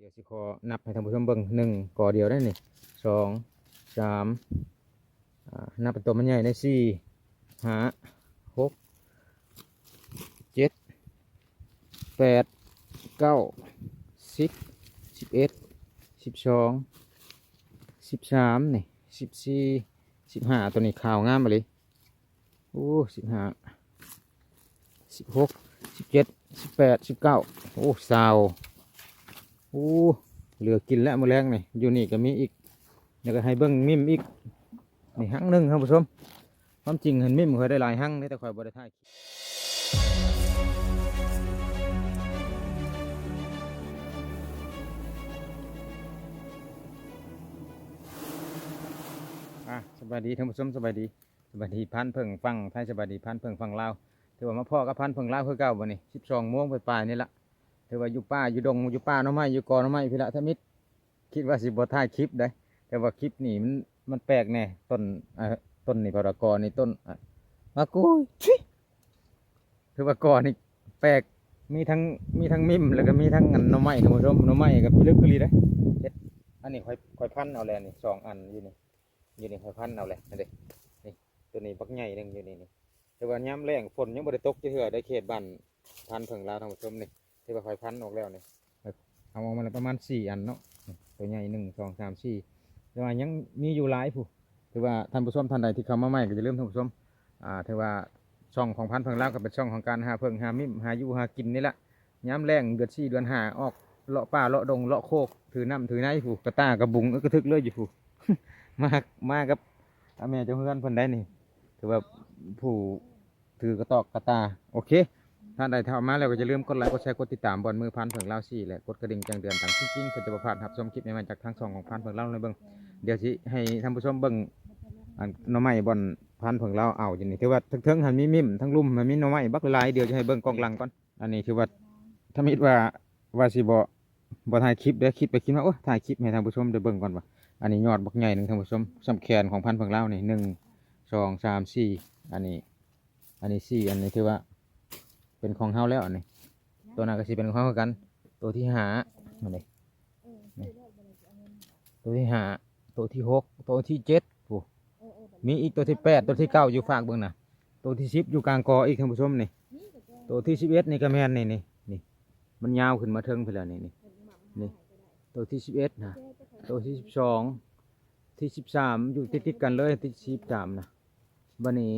เดี๋ยวสิขอนับให้ท่านผู้ชมเบิ่งหนึ่งก่อเดียวได้นี่สองสามนับเป็นตัวมันใหญ่ได้สี่ห้าหกเจ็ดแปดเก้าสิบ111213นี่1415ตัวนี้ขาวงามมาเลยโอ้15 16 17 18 19โอ้สาวโอ้เหลือกินแล้วมื้อแรงนี่อยู่นี่ก็มีอีกเดี๋ยวก็ให้เบิ่งมิมอีกนี่หั่งหนึงครับผู้ชมความจริงเห็นมิมเคยได้หลายหั่งนี่แต่ข่อยบ่ได้ถ่ายสบายดีท่านผู้ชมสบายดีพันเพิ่งฟังไทยสบายดีพันเพิ่งฟังลาวถือว่ามาพ่อกับพันเพิ่งลาวคือเก่าบ่นี่12 โมงไปปลายนี่ละถือว่าอยู่ป่าอยู่ดงอยู่ป่าหน่อไม้อยู่กอหน่อไม้พี่ละทมิตรคิดว่าสิบ่ถ่ายคลิปได้แต่ว่าคลิปนี่มันแปลกแน่ต้นนี่พารากอนี่ต้นมากูถือว่ากอนี่แปลกมีทั้งมิมแล้วก็มีทั้งอันหน่อไม้ท่านผู้ชมหน่อไม้กับพี่ลึกพี่ลีได้เฮ็ดอันนี้ค่อยพันเอาแล้วนี่2 อันอยู่นี่ค่อยพันเอาเลยนี่เด้นี่ตัวนี้บักใหญ่นึงอยู่นี่แต่ว่าย้ำแรงฝนยังบ่ได้ตกเทื่อได้เขตบ้านพันเพิ่งลาวท่านผู้ชมนี่ที่ว่าค่อยพันออกแล้วนี่เอาออกมาแล้วประมาณ4 อันเนาะตัวใหญ่1 2 3 4แต่ว่ายังมีอยู่หลายผู้ถือว่าท่านผู้ชมท่านใดที่เข้ามาใหม่ก็อย่าลืมท่านผู้ชมถือว่าช่องของพันเพิ่งลาวก็เป็นช่องของการหาเพิ่งหามิมหาอยู่หากินนี่แหละย้ำแรงเดือน4 เดือน5ออกเลาะป่าเลาะดงเลาะโคกถือน้ำถือไนผู้กระตากระบุงกระทึกเลยอยู่ผู้ มากับแม่เจ้าเฮือนเพิ่นได้นี่ถือว่าผู้ถือกระตอกกระตาโอเคท่านใดทำมาแล้วก็จะลืมกดไลค์กดแชร์กดติดตามบอลมือพันเพิ่งเล่าซี่และกดกระดิ่งแจ้งเตือนต่างจริงๆเพื่อจะประพลาดรับชมคลิปใหม่ๆจากทางช่องของพันเพิ่งเล่าในเบิ้งเดี๋ยวสิให้ท่านผู้ชมเบิ้งหน่อไม้บอลพันเพิ่งเล่าเอาอย่างนี้ถือว่าทั้งหันมีมิมทั้งลุ่มมันมีหน่อไม้บักหลายเดี๋ยวจะให้เบิ้งกองหลังก่อนอันนี้คือว่าถ้ามิดว่าสิบ่ถ่ายคลิปเดี๋ยวคิดไปคิดมาโอ้ถ่ายคลิปให้ท่านผู้ชมได้เบิ้งก่อนว่าอันนี้ยอดบักใหญ่หนึ่งท่านผู้ชมสำแขนของพันธุ์เพิ่งเล่านี่1 2 3 4อันนี้4อันนี้ถือว่าเป็นของเฮาแล้วอันนี้ตัวนั้นก็สิเป็นของเฮากันตัวที่5อันนี้ตัวที่5ตัวที่6ตัวที่7ผู้มีอีกตัวที่8ตัวที่9อยู่ฝากเบิ่งน่ะตัวที่10อยู่กลางกออีกท่านผู้ชมนี่ตัวที่11นี่ก็แม่นนี่มันยาวขึ้นมาเทิงไปแล้วนี่ตัวที่11นะตัวที่12ที่13อยู่ติดกันเลยที่13นะบัดนี้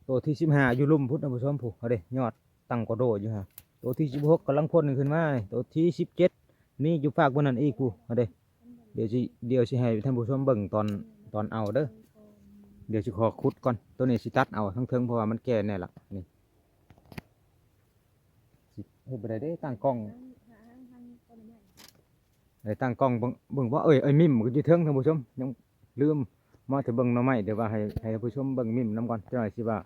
ตัวที่15อยู่ลุ่มพุทธผู้ชมผู้เอาเด้ยอดตั้งกระโดดอยู่ฮะตัวที่16กำลังพ่นขึ้นมาตัวที่17นี่อยู่ฝากบนนั้นอีกผู้เอาเด้เดี๋ยวสิให้ท่านผู้ชมเบิ่งตอนเอาเด้อเดี๋ยวสิขอขุดก่อนตัวนี้สิตัดเอาทั้งเทิงเพราะว่ามันแก่แน่ละนี่เฮ็ดบ่ได้เด้ตั้งกล้องได้ตั้งกล้องเบิ่งว่ามิมก็อยู่เทิงท่านผู้ชมยังลืมมาถึงเบิ่งหน่อไม้เดี๋ยวว่าให้ท่านผู้ชมเบิ่งมิมนำก่อนจังหน่อยสิว่า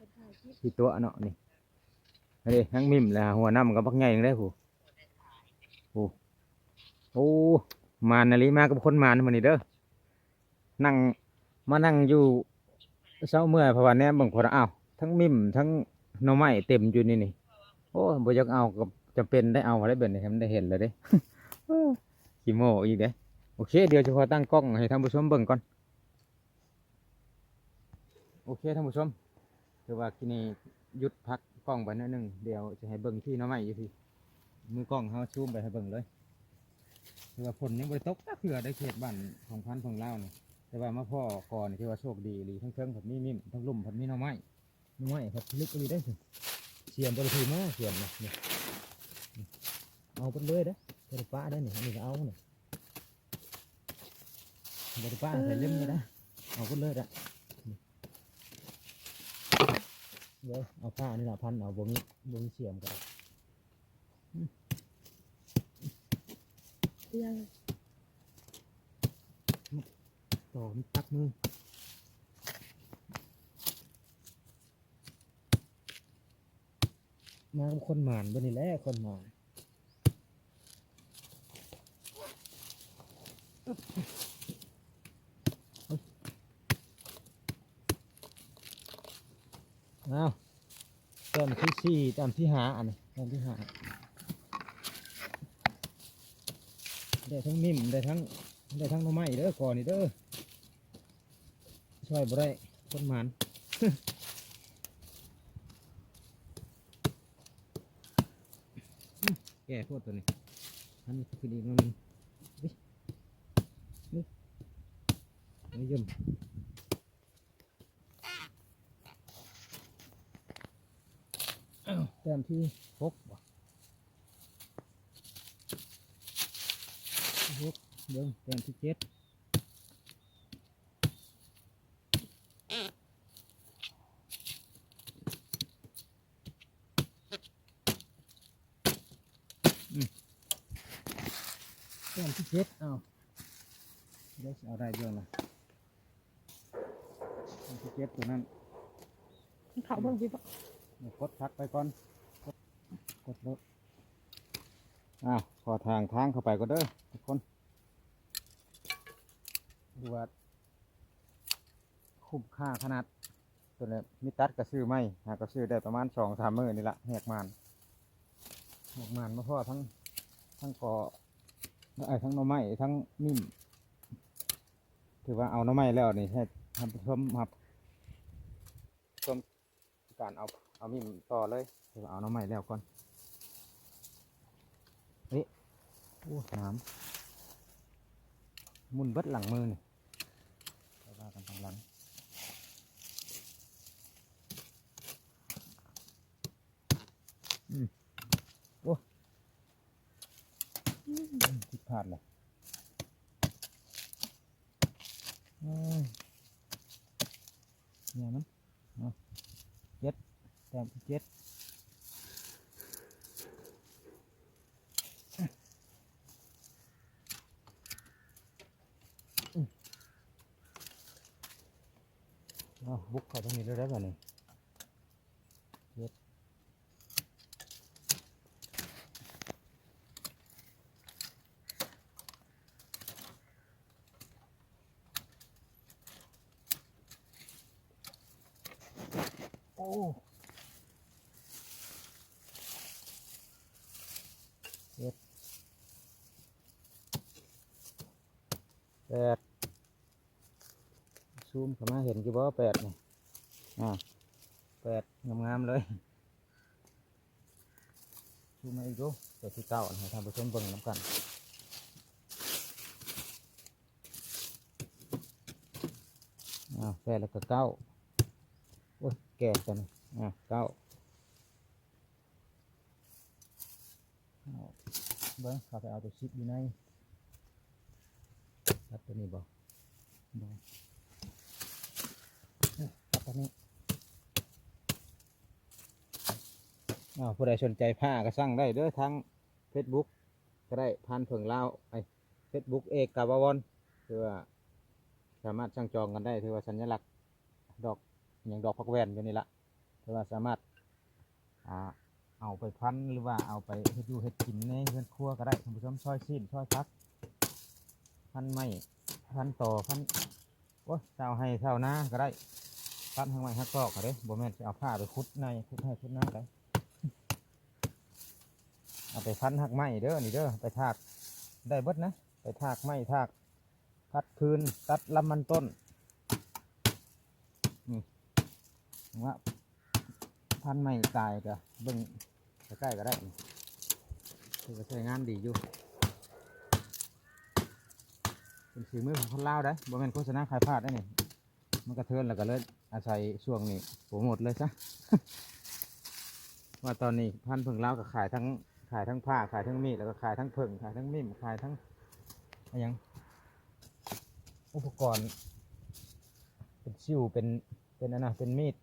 ที่ตัวเนาะนี่เด้ทั้งมิมแล้วหัวน้ำกับบักใหญ่ยังได้ผู้โอ้มานนาลีมากับคนมานมื้อนี้เด้อนั่งอยู่เช้าเมื่อยเพราะว่าแนมเบิ่งพออ้าวทั้งมิมทั้งหน่อไม้เต็มอยู่นี่โอ้บ่อยากเอาก็จำเป็นได้เอาได้เบิ่งให้มันได้เห็นเลยเด้ ขี้โม่อีกเด้โอเคเดี๋ยวจะขอตั้งกล้องให้ท่านผู้ชมเบิ่งก่อนโอเคท่านผู้ชมคือว่าที่นี่หยุดพักกล้องไปนิดนึงเดี๋ยวจะให้เบิ่งที่หน่อไม้อยู่ที่มือกล้องเขาซูมไปให้เบิ่งเลยคือว่าฝนยังไม่ตกเผื่อได้เขตบ้านของพันธุ์ของเราเนี่ยแต่ว่ามาพ่อก่อนที่ว่าโชคดีหรือทั้งเชิงผมมีมิมทั้งลุ่มผมมีหน่อไม้ครับลึกก็ดีได้สิเสียมบริสุทธิ์มากเสียมเนี่ยเอาไปเลยเด้อบริป้าได้เนี่ยนี่ก็เอาเนี่ยบริป้าใส่เล่มเลยนะเอาไปเลยอ่ะเดี๋ยวเอาผ้านี่แหละพันเอาบ่มีเสียมกันต่อมันตักมือมาคนหมานบนนี้แหละคนหมานเอาเต็มที่4เต็มที่5อันนี้เต็มที่5 ได้ทั้งนิ่มได้ทั้งหน่อไม้เด้อก่อนนี่เด้อช่วยบ่ได้คนหมานแก่โคตรตัวนี้อันนี้คือดีมันนี่ยืมแต้มที่6บ่6เบิ่งแต้มที่7แต้มที่7เอาเดี๋ยวเอาได้เยอะนะแต้มที่7ตัวนั้นเขาเบิ่งสิบ่กดพักไปก่อนกดรถขอทางเข้าไปก็เด้อทุกคนดูว่าคุ้มค่าขนาดตัวนี้มิตัดก็ซื้อไม่หากก็ซื้อได้ประมาณ2-3 มื้อนี่ละแหกมันมาพ่อทั้งกอทั้งหน่อไม้ทั้งนิ่มถือว่าเอาหน่อไม้แล้วนี่ให้ทำผสมครับผสมการเอามิ่มต่อเลยถือว่าเอาหน่อไม้แล้วก่อนโอ้น้ำมุนเบิดหลังมือนี่ไปว่ากันทางหลังโอ้ผิดพลาดเลยเนี่ยมัน7แต้มที่7บุกเข้าตรงนี้ได้ป่ะนี่โอ้8ซูมเข้ามาเห็นกี่บ่8นี่8งามๆเลยซูมมาอีกดูตัวที่9ให้ทำผสมเบิ่งน้ำกัน8แล้วก็9โอ้ยแก่กัน9เบิ่งเข้าไปเอาตัวชิปอยู่ในตัดตัวนี้บ่ตัดตัวนี้ผู้ใดสนใจผ้าก็สั่งได้เด้อทั้ง Facebook ก็ได้พันเผิงลาวFacebook เอกกาบวรคือว่าสามารถสั่งจองกันได้ถือว่าสัญลักษณ์ดอกอย่างดอกพักแวนอยู่นี่ละถือว่าสามารถเอาไปพันหรือว่าเอาไปเฮ็ดอยู่เฮ็ดกินในเรือนครัวก็ได้ท่านผู้ชมช่อยซีนช่อยพักพันไม้พันต่อพันโอ้ยเจ้าให้เท่านาก็ได้พันทางไม้ฮักซอกก็ได้บ่แม่นจะเอาผ้าไปคุดในคุดให้คุดหน้าได้เอาไปพันหักไม้เด้อนี่เด้อไปถากได้เบิดนะไปถากไม้ถากพัดคืนตัดลำมันต้นว่าพันไม้ตายก็เบิ่งใกล้ๆก็ได้คือใช้งานดีอยู่เป็นฝีมือของคนลาวได้บ่แม่นโฆษณาขายผ้าได้นี่มันกระเทือนแล้วก็เลยอาศัยช่วงนี้โปรโมทเลยซะ ว่าตอนนี้พันเพิ่งลาวก็ขายทั้งผ้าขายทั้งมีดแล้วก็ขายทั้งเพิ่งขายทั้งมิ่มขายทั้งอะไรยังอุปกรณ์เป็นชิวเป็นเป็นมีด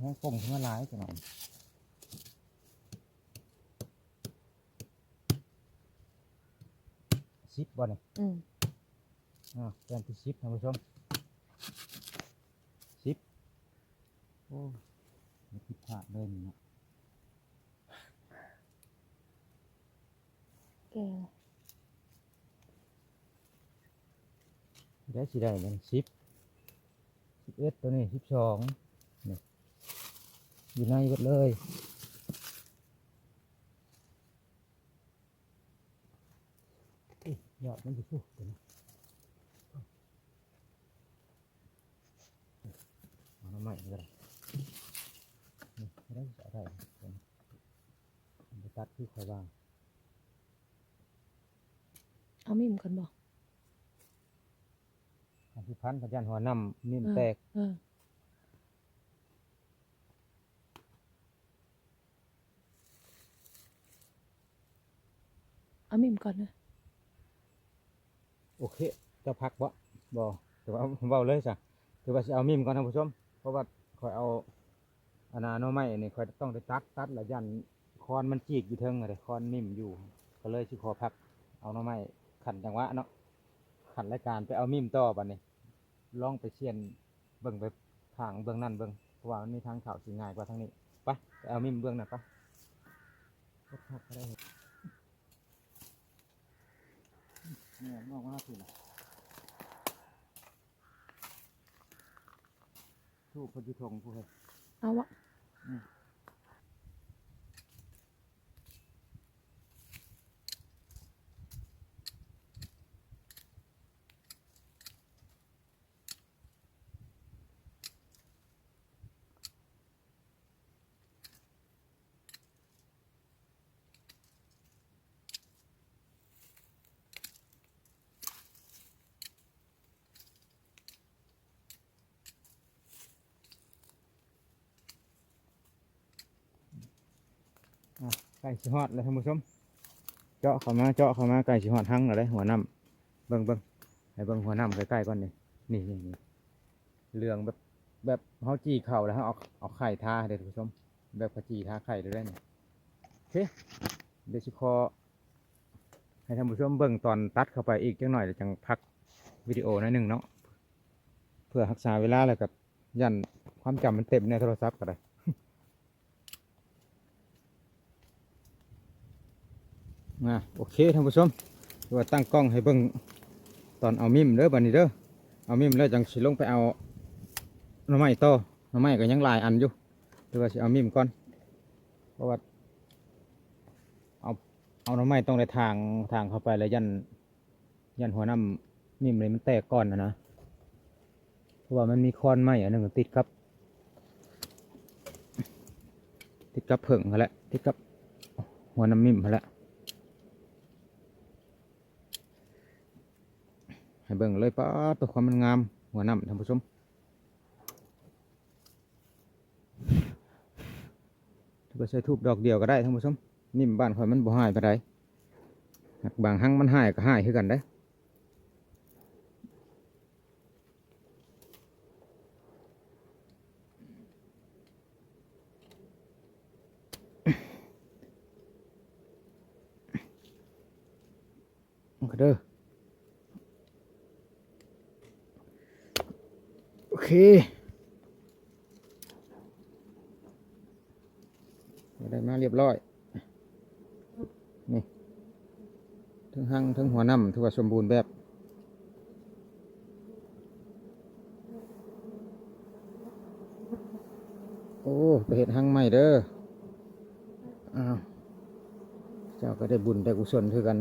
แห้งป่งขึ้นมาหลายจังหน่อย10บ่เนี่ย แกนที่10ท่านผู้ชม10โอ้ไม่ผิดพลาดเลยนี่เนาะ แก่ ได้สิได้มัน11ตัวนี้12นี่อยู่ในหมดเลยอุ๊ยยอดมันจะสู้ตัวนี้เอาน้ำใหม่ก็ได้นี่ไม่ได้จะได้ตัวนี้มันจะตัดที่คอยบ้าง เอามีมกันบ่ อันที่พันพยันหัวน้ำนิ่มแตก เอามีมก่อนนะ โอเคเจะพักบ่แต่ว่าเบาเลยจ้ะคือว่าจะเอามิมก่อนท่านผู้ชมเพราะว่าคอยเอาอนาโนไม้นี่คอยต้องได้ตัดแล้วยันคอนมันจีกอยู่เทิงเลยคอนนิ่มอยู่ก็เลยสิขอพักเอาโนไม้ขันจังหวะเนาะขันรายการไปเอามิมต่อบัดนี้ลองไปเชียนเบิ่งไปทางเบื้องนั่นเบิ่งเพราะว่ามันมีทางเขาสิง่ายกว่าทางนี้ไปเอามิมเบื้องนั่นไปพักก็ได้เนี่ยมองว่าถูกนะถูกพอดีทงผู้เฮ็ด เอาวะ ไก่สิฮอดเลยท่านผู้ชมเจาะเข้ามาไก่สิฮอดหั่งแล้วได้หัวน้ำเบิ่งให้เบิ่งหัวน้ำใกล้ๆก่อนนี่เรื่องแบบเฮาจี้เข่าแล้วเฮาเอาไข่ทาเด้อท่านผู้ชมแบบขจีทาไข่ได้นี่โอเคเดี๋ยวสิขอให้ท่านผู้ชมเบิ่งตอนตัดเข้าไปอีกจังหน่อยแล้วจังพักวิดีโอหน่อยหนึงเนาะเพื่อรักษาเวลาแล้วกับยันความจำมันเต็มในโทรศัพท์ก็ได้ โอเคท่านผู้ชมว่าตั้งกล้องให้เบิ่งตอนเอามิมเด้อบัดนี้เด้อเอามิมแล้วจังสิลงไปเอาหน่อไม้ต่อหน่อไม้ก็ยังหลายอันอยู่แต่ว่าสิเอามิมก่อนเพราะว่าเอาหน่อไม้ต้องได้ทางเข้าไปแล้วยันหัวน้ำมิมเลยมันแตกก่อนนะเพราะว่ามันมีคอนไม้อันหนึงติดกับเผิงเขาแหละติดกับหัวน้ำมิมเขาแหละให้เบิ่งเลยป้าตัวความมันงามหัวน้ำท่านผู้ชมถ้าใช้ทูบดอกเดียวก็ได้ท่านผู้ชมนิ่มบ้านข่อยมันบ่หายไปได้หากบางหั่งมันหายก็หายคือกันได้ก็เด้อโอเคได้มาเรียบร้อยนี่ทั้งหั่งทั้งหัวน้ำถือว่าสมบูรณ์แบบโอ้ไปเห็ดหั่งใหม่เด้ออ้าวเจ้าก็ได้บุญได้กุศลคือกัน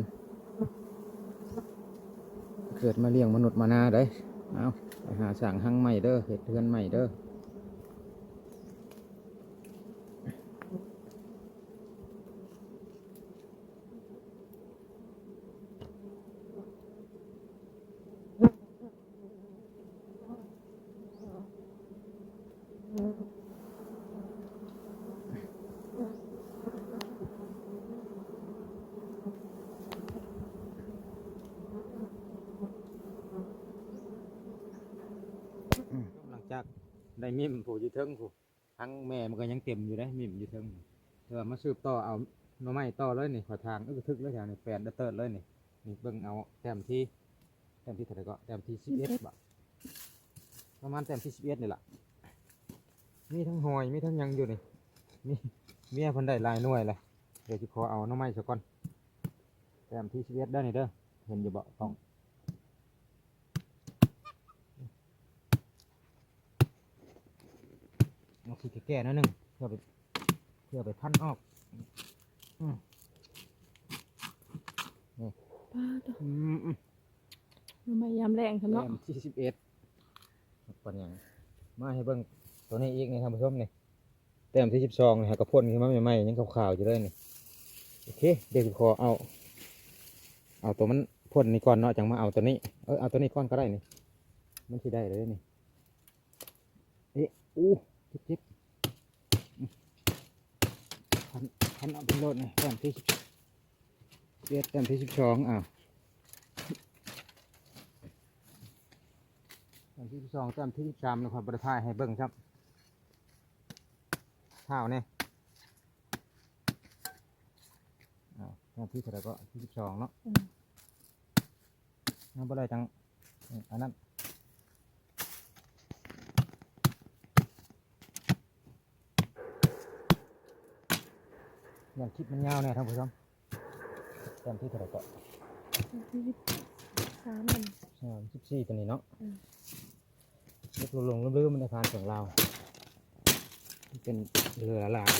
เกิดมาเลี้ยงมนุษย์มานาได้เอาไปหาสั่งหั่งใหม่เด้อเห็ดเทือนใหม่เด้อหลังจากได้มิมผู้อยู่เทิงผู้ ทั้งแม่มันก็ยังเต็มอยู่ได้มิมอยู่เทิงเธอมาสืบต่อเอาหน่อไม้ต่อเลยนี่ขอทางทึกเลยแถวนี้แปดเติร์ดเลยนี่นี่เบิ่งเอาแต้มที่เท่าไหร่ก็แต้มที่11บาทประมาณแต้มที่11นี่แหละมีทั้งหอยมีทั้งหยังอยู่นี่มีเมียเพิ่นได้หลายหน่วยเลยเดี๋ยวจะขอเอาหน่อไม้ซะก่อนแต้มที่11ได้นี่เด้อเห็นอยู่บ่ต้องเอาสิแก่ๆหนิดนึงเพื่อไปพันออก ป้าตัว อืม มันไม่ยามแรงครับ แต้ เนาะ มที่11ปัญญามาให้เบิ่งตัวนี้อีกนี่ท่านผู้ชมนี่แต้มที่12นี่ฮะกระพ่นขึ้นมาใหม่ๆยังขาวๆอยู่เลยนี่โอเคเดี๋ยวสิขอเอาตัวมันพ่นนี่ก่อนเนาะจังมาเอาตัวนี้เอาตัวนี้ก่อนก็ได้นี่มันสิได้เลยนี่อู้เจ็บพันเอาเป็นโลดนี่แต้มที่11แต้มที่12แต้มที่12แต้มที่13นะครับบริทายให้เบิ่งครับข้าวเนี่ยแต้มที่เท่าไหร่ก็ที่12เนาะนั่นบ่ได้จังอันนั้นอย่างคลิปมันยาวเนี่ยท่านผู้ชมแต้มที่เท่าไหร่ก็ ที่3มัน 14ตัวนี้เนาะเล็กลงลืมๆมันได้ผ่านของเราเป็นเรือละลาย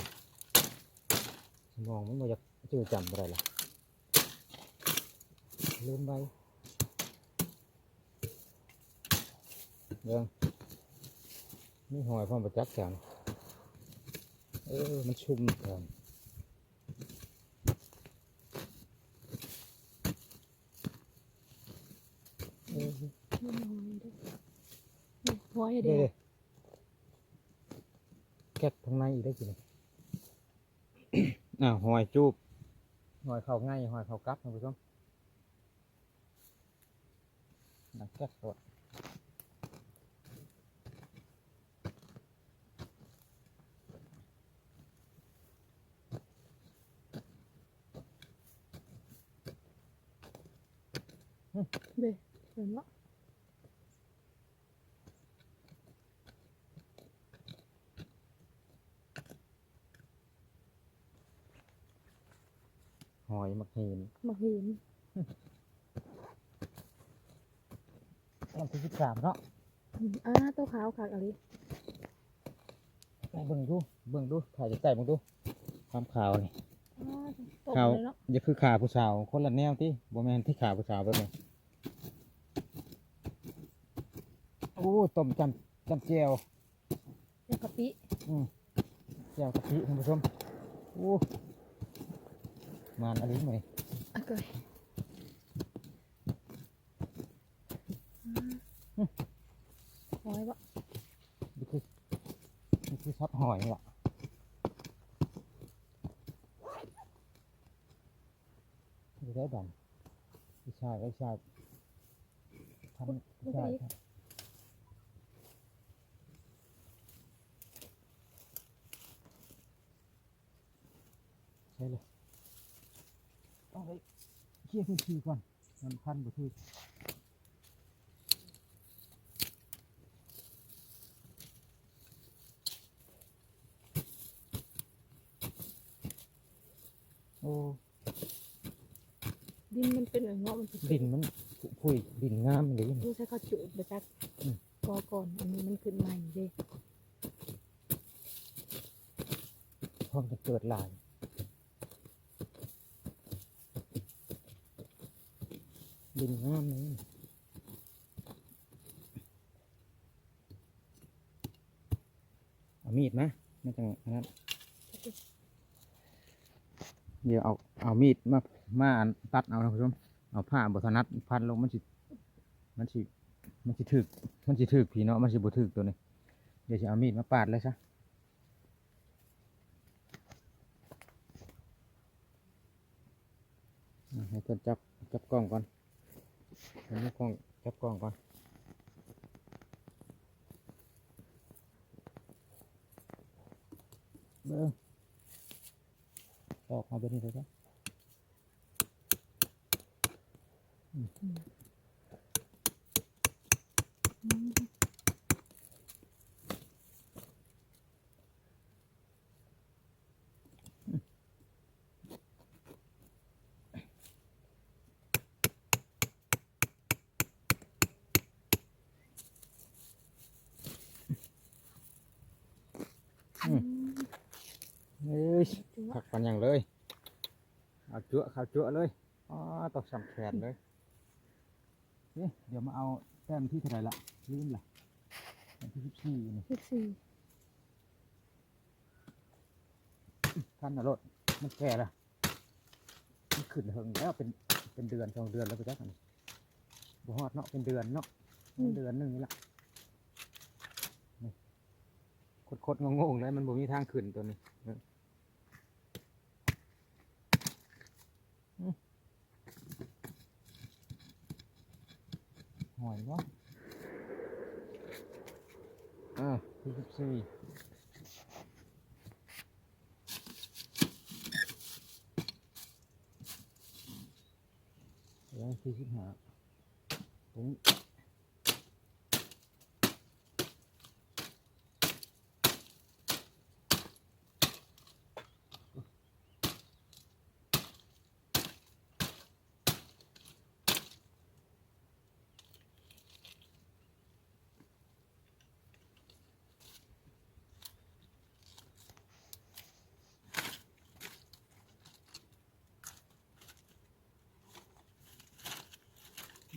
สมองมันบ่อยากจืดจำอะไรล่ะลืมไปเรื่องนี่หอยพร้อมประจักษ์กันมันชุ่มกันไม่น้อยเด้อหัวอย่า เด้ เดียว แก๊กทางในอีกได้กี่ หอยจูบหอยเข้าง่ายหอยเข้ากับท่านผู้ชมนักแก๊กตัวเด้อเห็นบ่ หอยมักเห็น มาเห็น วันที่13เนาะ ตัวขาวขากอะไร เบิ่งดูถ่ายจากใกล้เบิ่งดูความขาวนี่ ตก ขาว เลยเนาะ อย่าคือขาผู้สาวคนละแนวที่บ่แม่นที่ขาผู้สาวแบบนี้โอ้ต้มจำแจ่ว เดี๋ยวกะปิ แจ่วกะทิท่านผู้ชมโอ้มันอะไรมานี่ อ่ะเกยหอยบ่ นี่คือซับหอยนี่ล่ะนี่ได้บังพี่ชายทำพี่ชายครับใช่เลยต้องไปเคลียร์พื้นที่ก่อนมันพันบ่ถือโอ้ ดินมันเป็นแบบเงาะมันจะ ดินมันผุยดินงามเลย ดูใช้ข้าวจุบจักกอก่อนอันนี้มันขึ้นใหม่เด้ พร้อมจะเกิดหลายดินงามเลยเอามีดนะไม่ต้องอันนั้นเดี๋ยวเอามีดมาตัดเอานะคุณผู้ชมเอาผ้าบทนัดพันลงมันสิถึกผีเนาะมันสิบ่ถึกตัวนี้เดี๋ยวจะเอามีดมาปาดเลยซะให้เพิ่นจับกล้องก่อนให้กล้องจับกล้องก่อน เบิ่งตอกมาเป็นนี่เลยจ้ะเอ้ยผักปันอย่างเลยเอาจั่วข้าวจั่วเลยอ๋อตอกสำแขนเลยนี่เดี๋ยวมาเอาแต้มที่เท่าไหร่ละลืมละแต้มที่14นี่ 14 ท่านนรสมันแก่ละมันขึ้นเหิงแล้วเป็นเดือน2 เดือนแล้วไปจักอันนี้บ่ฮอดเนาะเป็นเดือนเนาะเดือนหนึงนี่ละนี่คดๆงงๆเลยมันบ่มีทางขึ้นตัวนี้หอยเนาะที่14แล้วที่15ผม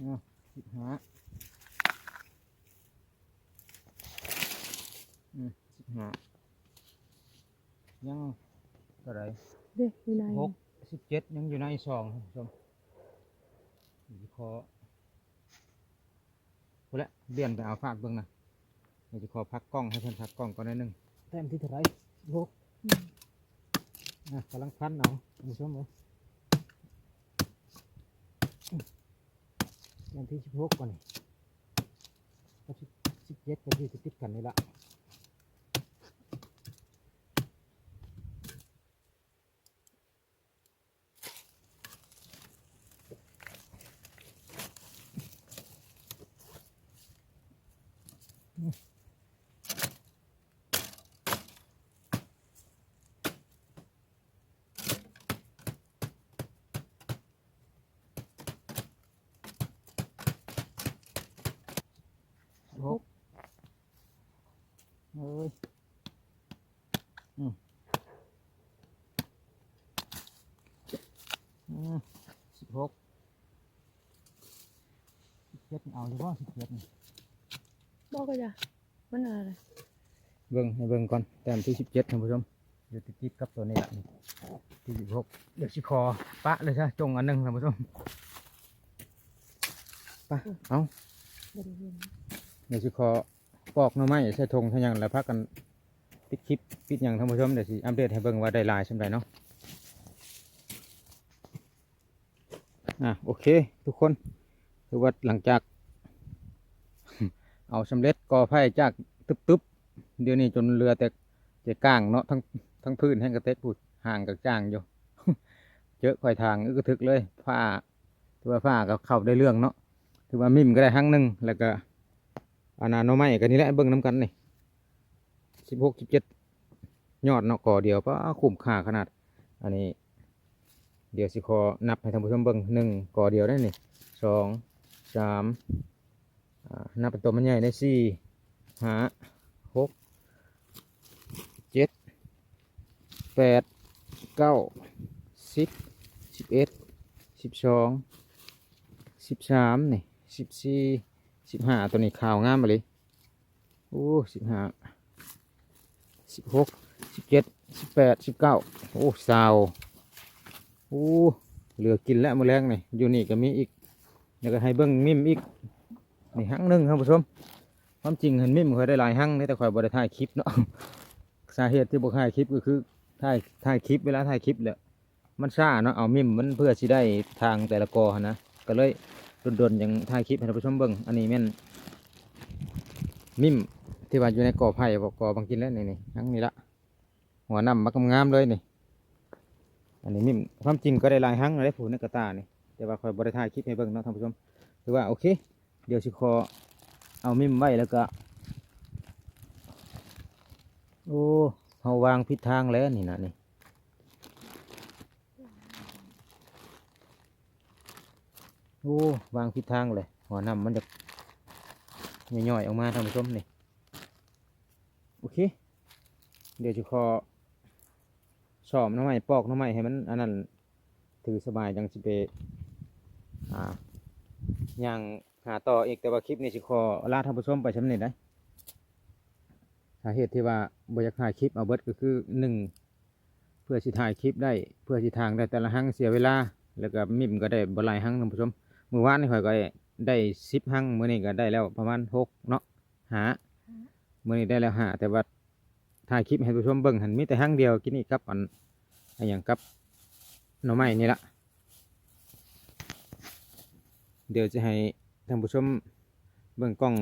1515ยังเท่าไหร่ เด้อยู่ใน 17ยังอยู่ในซองครับผู้ชมอยู่คอพูดละเลี่ยนไปเอาฟาดเบิ่งนะเดี๋ยวจะขอพักกล้องให้เพิ่นพักกล้องก่อนหน่อยหนึงแต้มที่เท่าไหร่16กำลังพันเอาผู้ชมเลยแต้มที่16ก่อนนี่ก็17ก็ที่ติดกันนี่ละ16เอ้ย16 17เอาหรือว่า17นี่ บอกก็จะมันอะไร เบิ่งให้เบิ่งก่อนแต้มที่17ท่านผู้ชมเดี๋ยวติดกับตัวนี้ละนี่ที่16เดี๋ยวสิคอปะเลยซะจงอันหนึงท่านผู้ชมปะเอา บริเวณ เดี๋ยวสิขอปอกหน่อไม้ใส่ธงทั้งอย่างแล้วพักกันปิดคลิปปิดอย่างท่านผู้ชมเดี๋ยวสิอัปเดตให้เบิ่งว่าได้หลายสำหรับเนาะโอเคทุกคนคือว่าหลังจาก เอาสำเร็จก่อไผ่จากตึบๆเดี๋ยวนี้จนเรือแต่จะก้างเนาะทั้งพื้นแห้งกระเต็ดพูดห่างกับจ้างอยู่ เจอคอยทางอึกกระทึกเลยผ้าถือว่าผ้าก็เข้าได้เรื่องเนาะถือว่ามิมก็ได้หั่งหนึงแล้วก็อานาโนไม้กันนี่แหละเบิ่งน้ำกันนี่16 17ยอดเนาะก่อเดียวก็คุ้มค่าขนาดอันนี้เดี๋ยวสิขอนับให้ท่านผู้ชมเบิ่ง1ก่อเดียวได้นี่2 3นับเป็นตัวมันใหญ่ได้4 5 6 7 8 9 10 11 12 13นี่14 15ตัวนี้ขาวงามมาเลยโอ้15 16 17 18 19โอ้สาวโอ้เหลือกินแล้วมื้อแรงนี่อยู่นี่ก็มีอีกแล้วก็ให้เบิ่งมิมอีกนี่หั่งหนึงครับผู้ชมความจริงเห็นมิมเคยได้หลายหั่งแต่ข่อยบ่ได้ถ่ายคลิปเนาะ สาเหตุที่บ่ถ่ายคลิปก็คือถ่ายคลิปเวลาถ่ายคลิปแหละมันช้าเนาะเอามิมมันเพื่อสิได้ทางแต่ละกอหั่นนะก็เลยดนๆอย่างถ่ายคลิปให้ท่านผู้ชมเบิ่งอันนี้แม่นมิมที่ว่าอยู่ในกอไผ่บ่กอบางกินแล้วนี่หั่งนี่ละ หัวน้ำมักงามๆเลยนี่อันนี้มิมความจริงก็ได้หลายครั้งเลยผูกในกระตานี่แต่ว่าคอยบริถ่ายคลิปให้เบิ่งเนาะท่านผู้ชมคือว่าโอเคเดี๋ยวสิขอเอามิมไว้แล้วก็โอ้เฮาวางผิดทางแล้วนี่นะนี่โอ้วางผิดทางเลยหัวน้ำมันจะย่อยๆออกมาท่านผู้ชมนี่โอเคเดี๋ยวจะขอสอบหน้ำไม้ปอกหน้ำไม้ให้มันอันนั้นถือสบายจังสิไปย่างหาต่ออีกแต่ว่าคลิปนี้สิขอลาท่านผู้ชมไปชำนิดได้สาเหตุที่ว่าบอยากถ่ายคลิปเอาเบิดก็คือหนึ่งเพื่อสิถ่ายคลิปได้เพื่อสิทางได้แต่ละครั้งเสียเวลาแล้วก็มิมก็ได้บ่หลายครั้งท่านผู้ชมเมื่อวานนี่ข่อยก็ได้10ครั้งมื้อนี้ก็ได้แล้วประมาณ6เนาะหามื้อนี้ได้แล้วหาแต่ว่าถ่ายคลิปให้ผู้ชมเบิ่งหันมีแต่ครั้งเดียวกินนี่ครับอันอย่างกับหน่อไม้นี่ละเดี๋ยวจะให้ท่านผู้ชมเบิ่งกล้อง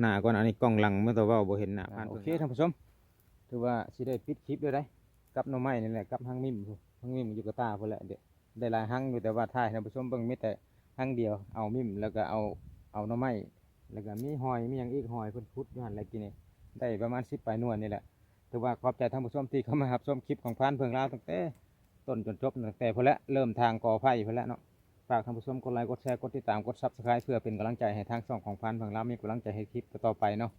หน้าก่อนอันนี้กล้องหลังเมื่อตัวว่าบ่เห็นหน้าโอเคท่านผู้ชมถือว่าสิได้ปิดคลิปเลยได้กับหน่อไม้นี่แหละกับหั่งมิมอยู่กับตาพุ่นแหละเดี๋ยวได้หลายหั่งอยู่แต่ว่าถ่ายท่านผู้ชมเบิ่งมีแต่หั่งเดียวเอามิมแล้วก็เอาหน่อไม้แล้วก็มีหอยมีหยังอีกหอยเพิ่นพุดอยู่หั่นแล้วกินนี่ได้ประมาณ10ปลายนวลนี่แหละถือว่าขอบใจท่านผู้ชมที่เข้ามารับชมคลิปของพานเพิ่งลาวตั้งแต่ต้นจนจบตั้งแต่พุ่นแหละเริ่มทางก่อไฟพุ่นแหละเนาะฝากท่านผู้ชมกดไลค์กดแชร์กดติดตามกด Subscribe เพื่อเป็นกำลังใจให้ทางช่องของพานเพิ่งลาวมีกำลังใจให้คลิปต่อไปเนาะ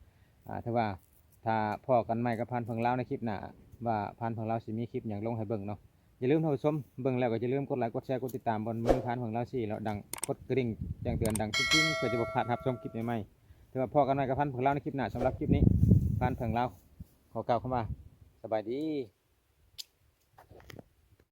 ถ้าว่าถ้าพ่อกันใหม่กับพานเพิ่งลาวในคลิปหน้าว่าพานเพิ่งลาวสิมีคลิปอย่างลงให้เบิ่งเนาะอย่าลืมท่านผู้ชมเบิ่งแล้วก็อย่าลืมกดไลค์กดแชร์กดติดตามบนมือพานเพิ่งลาวสิแล้วดังกดกระดิ่งแจ้งเตือนดังจริงๆเพื่อจะบ่พลาดรับชมคลิปใหม่ๆถ้าว่าพ่อกันใหม่กับพานเพิ่งลาวในคลิปหน้าสำหรับคลิปนี้พานเพิ่งลาวขอกล่าวคำว่าสบายดี